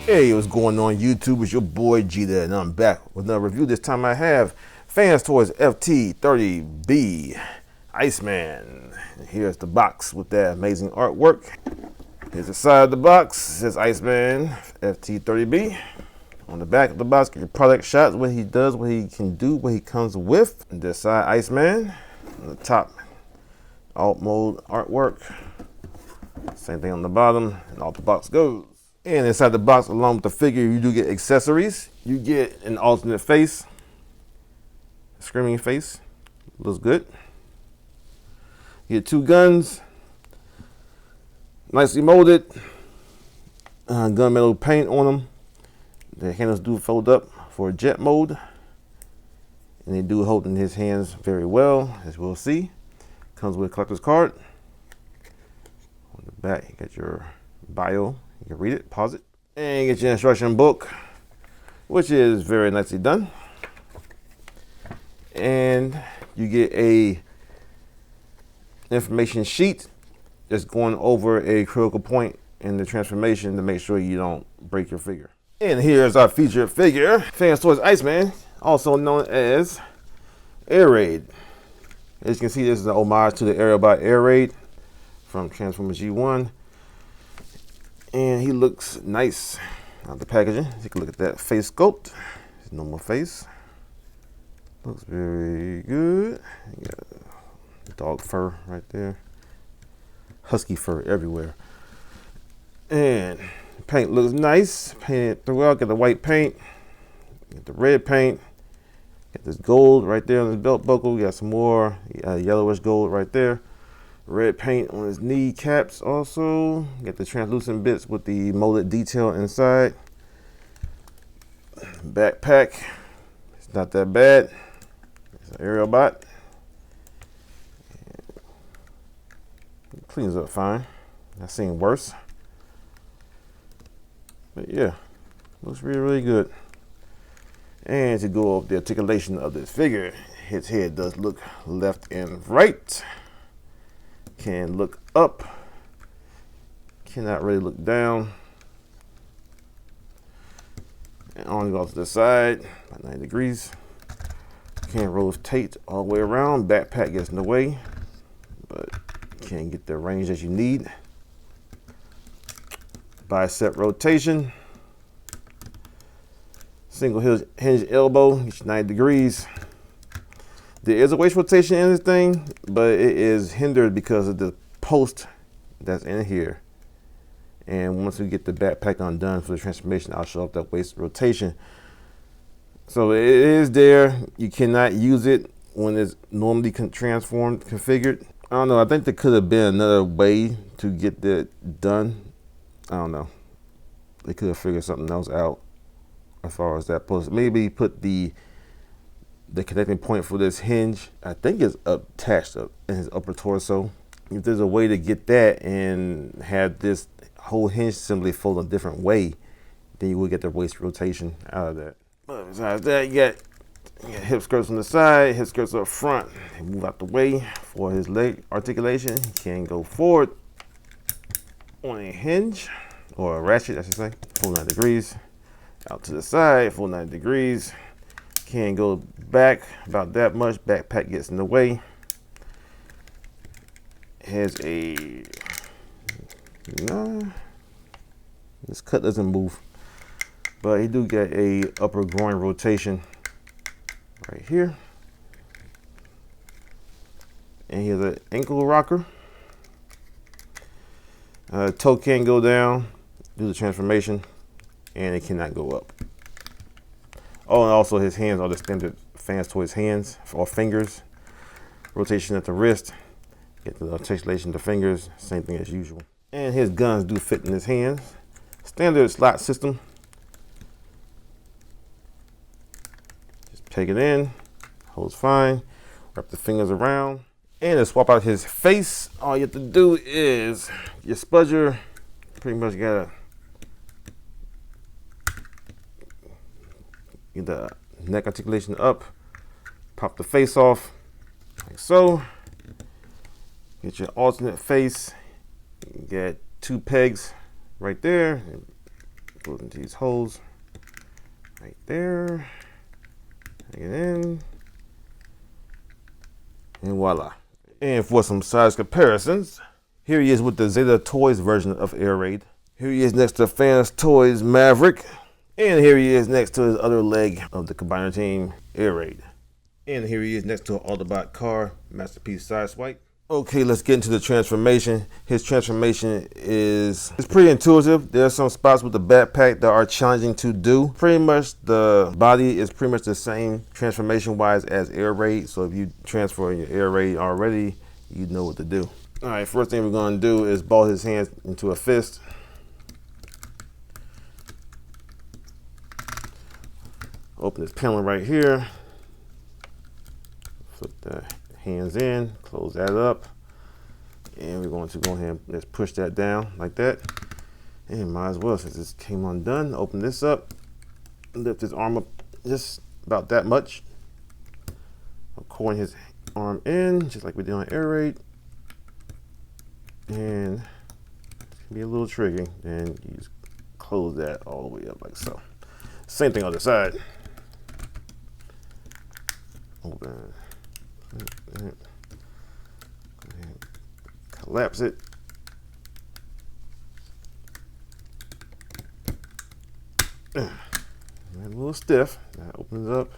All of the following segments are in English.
Hey, what's going on YouTube? It's your boy G there, and I'm back with another review. This time I have Fans Toys FT-30B Iceman. And here's the box with that amazing artwork. Here's the side of the box. It says Iceman FT-30B. On the back of the box, get your product shots, what he does, what he can do, what he comes with. And this side, Iceman. On the top, alt mode artwork. Same thing on the bottom, and off the box goes. And inside the box, along with the figure, you do get accessories. You get an alternate face, a screaming face, looks good. You get two guns, nicely molded, gunmetal paint on them. The handles do fold up for jet mode, and they do hold in his hands very well, as we'll see. Comes with a collector's card. On the back, you got your bio. You can read it, pause it, and get your instruction book, which is very nicely done. And you get a information sheet that's going over a critical point in the transformation to make sure you don't break your figure. And here's our featured figure, Fans Toys Iceman, also known as Air Raid. As you can see, this is an homage to the Aerialbot Air Raid from Transformers G1. And he looks nice out the packaging. Take a look at that face sculpt. His normal face. Looks very good. You got dog fur right there. Husky fur everywhere. And the paint looks nice. Painted throughout. Got the white paint. Got the red paint. Got this gold right there on his belt buckle. Got some more yellowish gold right there. Red paint on his knee caps also. Got the translucent bits with the molded detail inside. Backpack. It's not that bad. It's an Aerialbot. It cleans up fine. I've seen worse. But yeah, looks really, really good. And to go over the articulation of this figure, his head does look left and right. Can look up, cannot really look down, and only go to the side by 90 degrees. Can rotate all the way around. Backpack gets in the way, but can't get the range that you need. Bicep rotation, single hinge elbow, gets you 90 degrees. There is a waist rotation in this thing, but it is hindered because of the post that's in here. And once we get the backpack undone for the transformation, I'll show up that waist rotation. So it is there. You cannot use it when it's normally transformed, configured. I don't know. I think there could have been another way to get that done. I don't know. They could have figured something else out as far as that post. Maybe put the connecting point for this hinge, I think, is attached up in his upper torso. If there's a way to get that and have this whole hinge assembly fold a different way, then you will get the waist rotation out of that. But besides that, you got hip skirts on the side, hip skirts up front. They move out the way for his leg articulation. He can go forward on a hinge, or a ratchet, I should say, full 90 degrees. Out to the side, full 90 degrees. Can go back about that much. Backpack gets in the way. Has a this cut doesn't move, but he do get a upper groin rotation right here, and he has an ankle rocker. Toe can go down, do the transformation, and it cannot go up. Oh, and also his hands are the standard Fans Toys hands or fingers. Rotation at the wrist. Get the articulation of the fingers. Same thing as usual. And his guns do fit in his hands. Standard slot system. Just peg it in. Holds fine. Wrap the fingers around. And to swap out his face, all you have to do is your spudger. Pretty much gotta get the neck articulation up, pop the face off like so. Get your alternate face. You get two pegs right there. goes into these holes right there. Hang it in. And voila. And for some size comparisons, here he is with the Zeta Toys version of Air Raid. Here he is next to Fans Toys Maverick. And here he is next to his other leg of the combiner team, Air Raid. And here he is next to an Autobot car, Masterpiece Sideswipe. Okay, let's get into the transformation. His transformation is pretty intuitive. There are some spots with the backpack that are challenging to do. Pretty much the body is pretty much the same transformation-wise as Air Raid. So if you transfer your Air Raid already, you know what to do. All right, first thing we're gonna do is ball his hands into a fist. Open this panel right here. Flip the hands in, close that up, and we're going to go ahead and just push that down like that. And might as well, since this came undone, open this up, lift his arm up just about that much, coin his arm in just like we did on Air Raid, and it can be a little tricky. Then you just close that all the way up like so. Same thing on the side. Open. Collapse it. A little stiff. That opens up.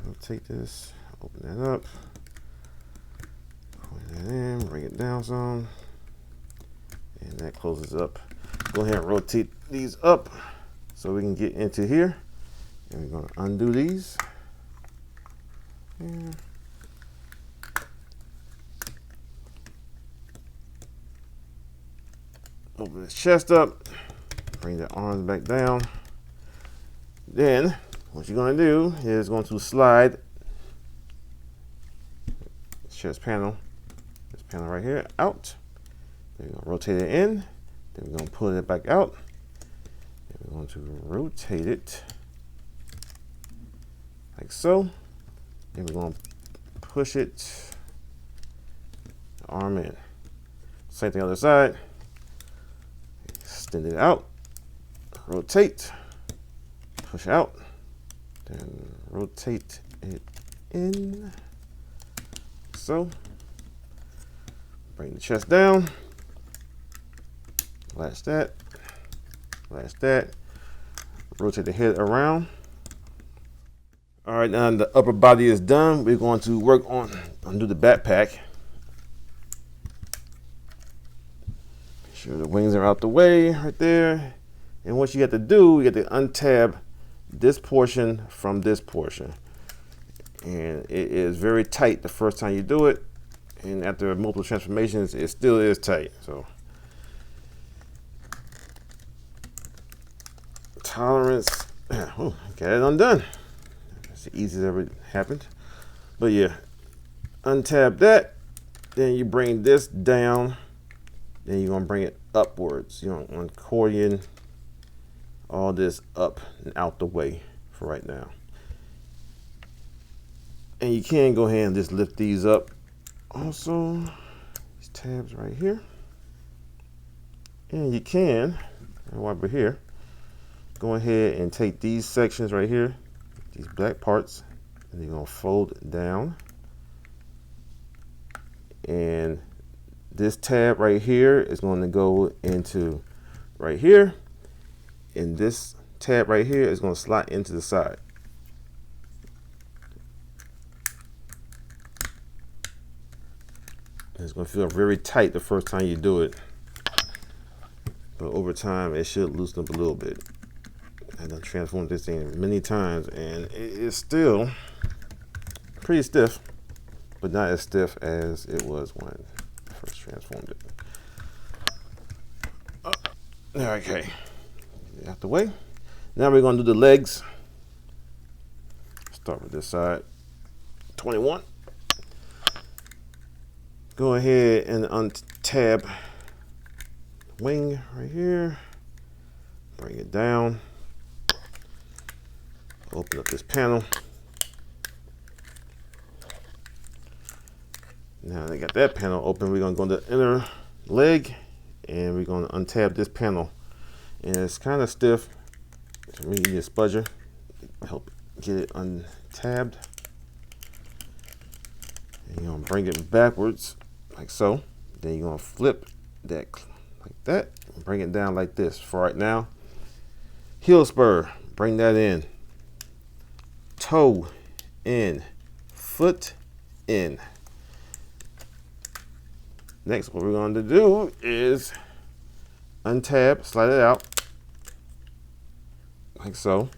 I'll take this, open that up, point that in, bring it down some, and that closes up. Go ahead and rotate these up so we can get into here. And we're going to undo these. Yeah. Open his chest up, bring the arms back down. Then what you're going to do is going to slide this chest panel, this panel right here, out. Then you're going to rotate it in. Then we're going to pull it back out. Then we're going to rotate it like so. Then we're going to push it, the arm in. Same thing on the other side. Extend it out, rotate, push out, then rotate it in. So, bring the chest down, latch that, rotate the head around. All right, now the upper body is done. We're going to work on undo the backpack. Make sure the wings are out the way right there. And what you have to do, you have to untab this portion from this portion. And it is very tight the first time you do it. And after multiple transformations, it still is tight. So tolerance, oh, got it undone. That's the easiest ever happened. But yeah, untab that, then you bring this down, then you're gonna bring it upwards. You know, accordion all this up and out the way for right now. And you can go ahead and just lift these up. Also, these tabs right here. And you can, while we're here, go ahead and take these sections right here, these black parts, and you're gonna fold it down. And this tab right here is going to go into right here. And this tab right here is going to slide into the side. It's going to feel very tight the first time you do it. But over time, it should loosen up a little bit. I've done transformed this thing many times, and it is still pretty stiff, but not as stiff as it was when I first transformed it. Okay, out the way. Now we're going to do the legs. Start with this side. 21. Go ahead and untab the wing right here. Bring it down. Open up this panel. Now they got that panel open. We're going to go to the inner leg and we're going to untab this panel. And it's kind of stiff, so we need a spudger to help get it untabbed. And you're going to bring it backwards like so. Then you're going to flip that like that and bring it down like this. For right now, heel spur, bring that in, toe in, foot in. Next, what we're going to do is untab, slide it out like so.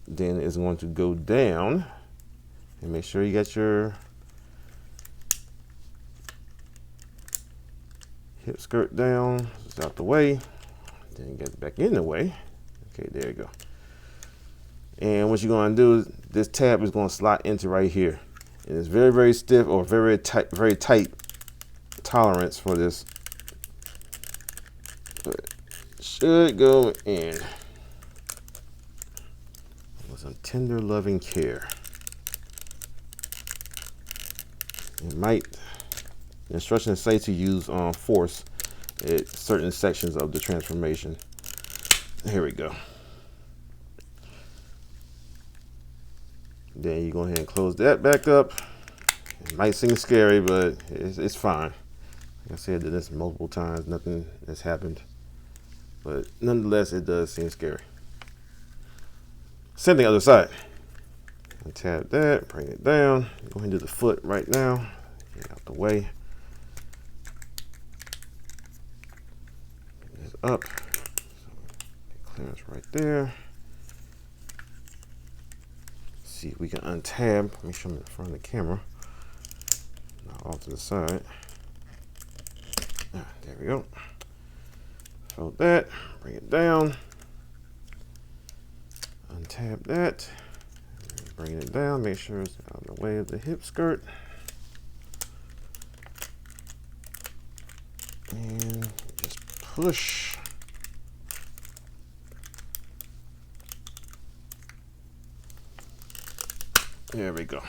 Then it's going to go down, and make sure you got your hip skirt down. It's out the way. Then get it back in the way. Okay, there you go. And what you're going to do is this tab is going to slide into right here. And it's very, very stiff, or very tight tolerance for this, but it should go in with some tender loving care. The instructions say to use force at certain sections of the transformation. Here we go. Then you go ahead and close that back up. It might seem scary, but it's fine. Like I said, I did this multiple times, nothing has happened. But nonetheless, it does seem scary. Same thing other side. Untap that, bring it down. Go ahead and do the foot right now. Get out the way. Get this up. So clearance right there. See if we can untab. Make sure I'm in front of the camera. Now off to the side. There we go. Fold that, bring it down, untab that, bring it down, make sure it's out of the way of the hip skirt. And just push. There we go.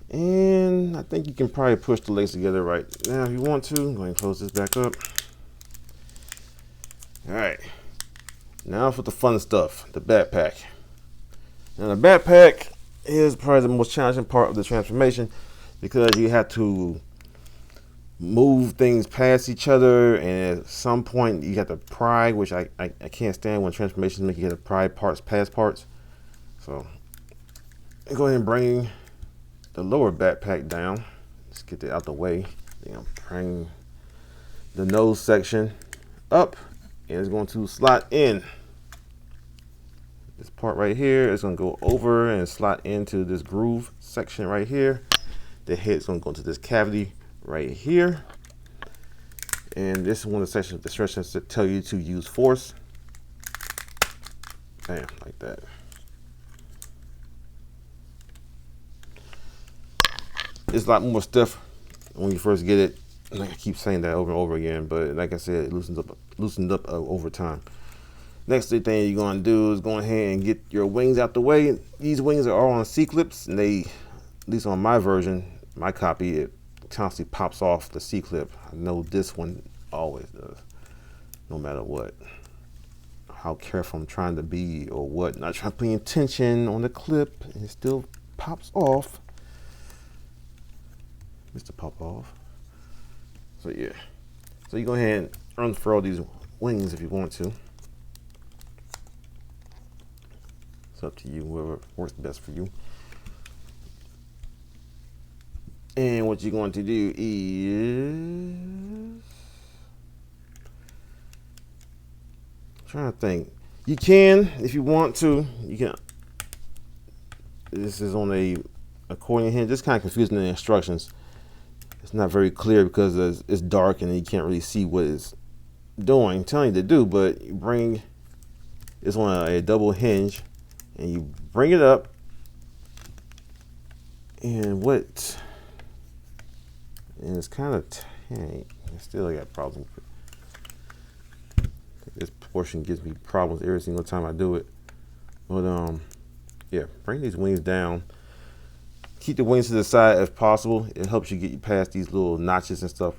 And I think you can probably push the legs together right now if you want to. Go ahead and close this back up. All right, now for the fun stuff, the backpack. Now the backpack is probably the most challenging part of the transformation, because you have to move things past each other, and at some point you have to pry, which I can't stand when transformations make you have to pry parts past parts. So go ahead and bring the lower backpack down. Let's get it out the way. Then bring the nose section up, and it's going to slot in. This part right here is going to go over and slot into this groove section right here. The head's going to go into this cavity right here. And this is one of the sections of the instructions that tell you to use force. Bam, like that. It's a lot more stiff when you first get it. Like I keep saying that over and over again, but like I said, it loosened up over time. Next thing you're going to do is go ahead and get your wings out the way. These wings are all on C-clips, and they, at least on my version, my copy, it constantly pops off the C-clip. I know this one always does, no matter what. How careful I'm trying to be or what. Not trying to put any tension on the clip, and it still pops off. Mr. Pop off. So yeah. So you go ahead and unfurl these wings if you want to. It's up to you, whoever works best for you. And what you're going to do is, I'm trying to think. You can, if you want to, you can. This is on a accordion hinge. Just kind of confusing the instructions. It's not very clear because it's dark and you can't really see what it's doing, telling you to do. But you bring, it's on a double hinge, and you bring it up, and it's kind of tight. Still, I got problems with it. This portion gives me problems every single time I do it. But yeah, bring these wings down. Keep the wings to the side if possible. It helps you get past these little notches and stuff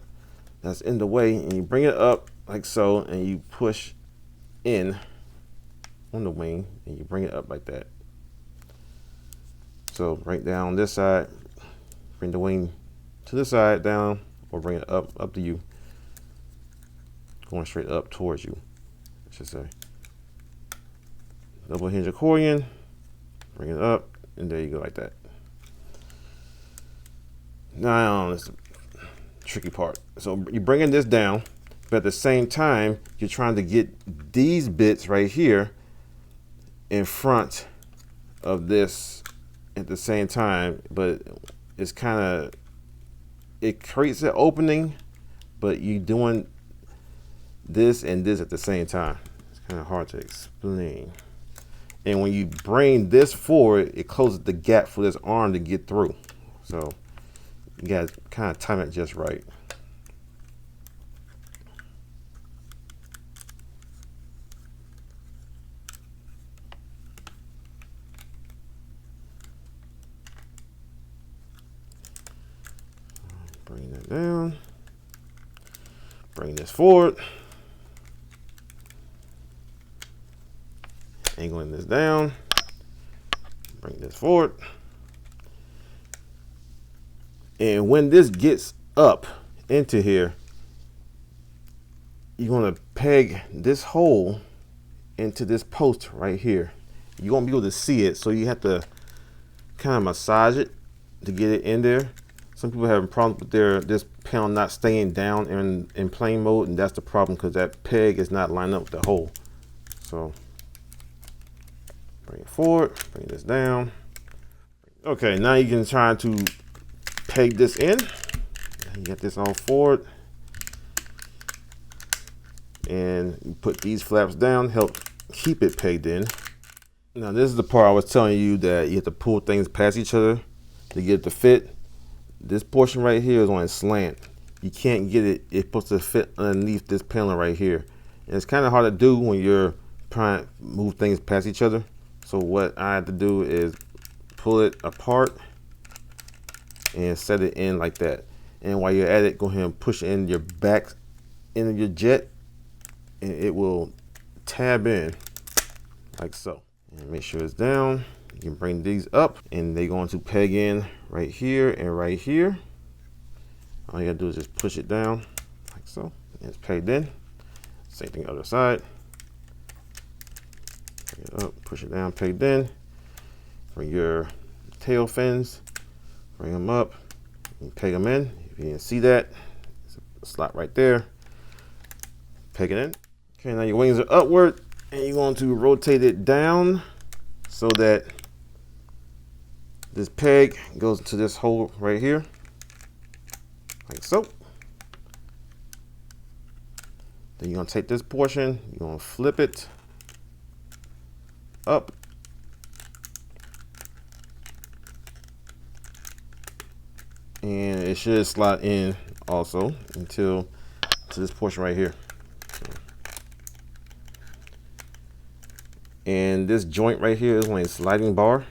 that's in the way. And you bring it up like so, and you push in on the wing, and you bring it up like that. So right down this side, bring the wing to the side down, or bring it up to you. Going straight up towards you, I should say. Double hinge accordion, bring it up, and there you go like that. Now, this is the tricky part. So you're bringing this down, but at the same time, you're trying to get these bits right here in front of this at the same time, but it's kind of, it creates an opening, but you're doing this and this at the same time. It's kind of hard to explain. And when you bring this forward, it closes the gap for this arm to get through. So you gotta kind of time it just right. Bring that down. Bring this forward. Angling this down. Bring this forward. And when this gets up into here, you're gonna peg this hole into this post right here. You won't be able to see it, so you have to kind of massage it to get it in there. Some people are having problems with this panel not staying down in plane mode, and that's the problem because that peg is not lined up with the hole. So bring it forward, bring this down. Okay, now you can try to peg this in. You get this all forward, and you put these flaps down, help keep it pegged in. Now this is the part I was telling you that you have to pull things past each other to get it to fit. This portion right here is on a slant. You can't get it, it's supposed to fit underneath this panel right here. And it's kind of hard to do when you're trying to move things past each other. So what I have to do is pull it apart and set it in like that. And while you're at it, go ahead and push in your back end of your jet, and it will tab in like so. And make sure it's down. You can bring these up, and they're going to peg in right here and right here. All you gotta do is just push it down like so. And it's pegged in. Same thing other side. Bring it up, push it down, pegged in. Bring your tail fins, bring them up, and peg them in. If you didn't see that, it's a slot right there. Peg it in. Okay, now your wings are upward, and you're going to rotate it down so that this peg goes into this hole right here, like so. Then you're gonna take this portion, you're gonna flip it up, and it should slide in also to this portion right here. And this joint right here is on a sliding bar.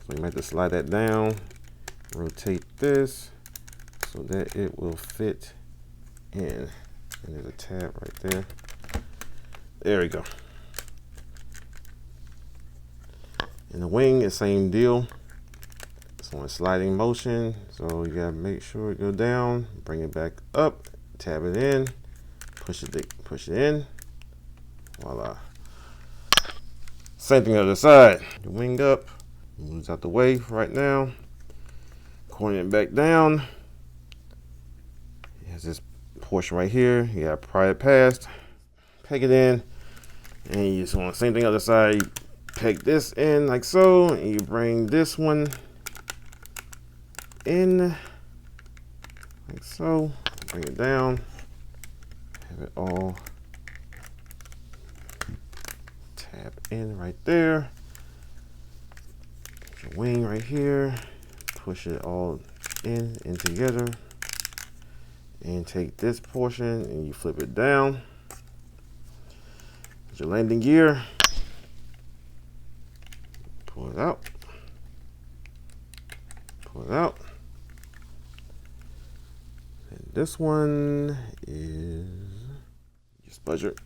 So you might have to slide that down, rotate this so that it will fit in. And there's a tab right there. There we go. And the wing is same deal. It's on a sliding motion, so you gotta make sure it go down, bring it back up, tab it in, push it in. Voila. Same thing on the other side. The wing up. Moves out the way right now. Corner it back down. It has this portion right here. You got to pry it past. Peg it in. And you just want the same thing on the other side. You peg this in like so. And you bring this one in like so. Bring it down. Have it all tab in right there. Your wing right here, push it all in together, and take this portion and you flip it down. Your landing gear, pull it out, Pull it out. And this one is just budget.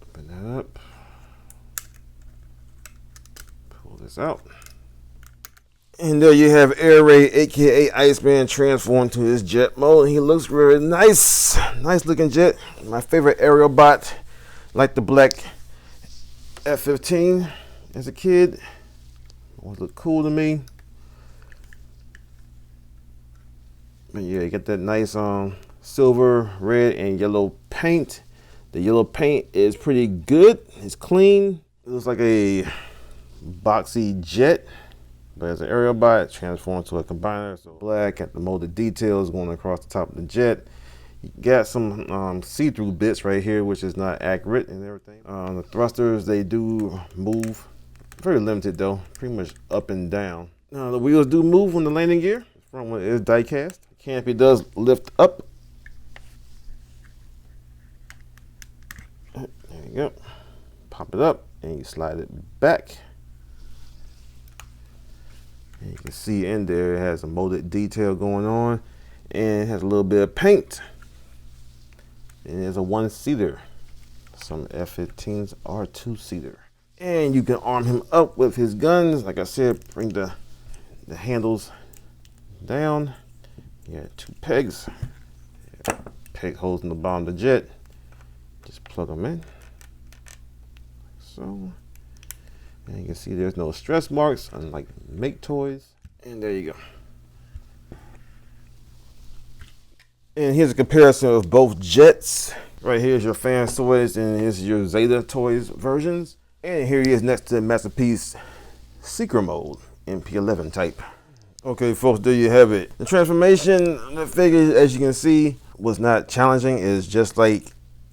Open that up. Pull this out. And there you have Air Ray, aka Iceman, transformed to his jet mode. He looks very nice. Nice looking jet. My favorite Aerialbot. Like the black F-15 as a kid. Always looked cool to me. But yeah, you got that nice silver, red, and yellow paint. The yellow paint is pretty good. It's clean. It looks like a boxy jet. But as an Aerialbot, it transforms to a combiner. So black, got the molded details going across the top of the jet. You got some see-through bits right here, which is not accurate and everything. The thrusters, they do move. Very limited though, pretty much up and down. The wheels do move on the landing gear. The front one is die-cast. The canopy does lift up. There you go. Pop it up and you slide it back. And you can see in there it has a molded detail going on, and it has a little bit of paint. And there's a one-seater. Some F-15s are two-seater. And you can arm him up with his guns. Like I said, bring the handles down. You got two pegs. Peg holes in the bottom of the jet. Just plug them in. Like so. And you can see there's no stress marks, unlike Make Toys. And there you go. And here's a comparison of both jets. Right here's your Fans Toys, and here's your Zeta Toys versions. And here he is next to Masterpiece Seeker Mode, MP11 type. Okay, folks, there you have it. The transformation, the figure, as you can see, was not challenging. It's just like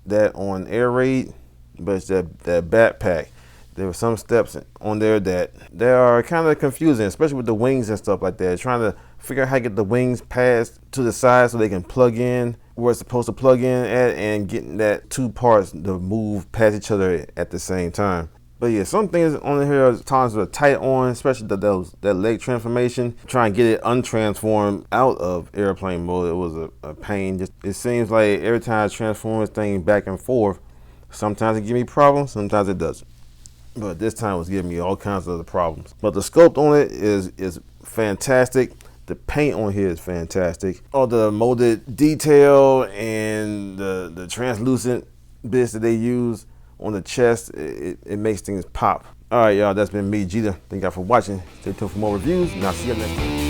that on Air Raid, but it's that backpack. There were some steps on there that they are kind of confusing, especially with the wings and stuff like that. Trying to figure out how to get the wings passed to the side so they can plug in where it's supposed to plug in at, and getting that two parts to move past each other at the same time. But yeah, some things on here times are tight on, especially that leg transformation. Trying to get it untransformed out of airplane mode, it was a pain. It seems like every time I transform this thing back and forth, sometimes it gives me problems, sometimes it doesn't. But this time it was giving me all kinds of other problems. But the sculpt on it is fantastic. The paint on here is fantastic. All the molded detail and the translucent bits that they use on the chest, it makes things pop. All right, y'all, that's been me, Jeter. Thank y'all for watching. Stay tuned for more reviews, and I'll see you next time.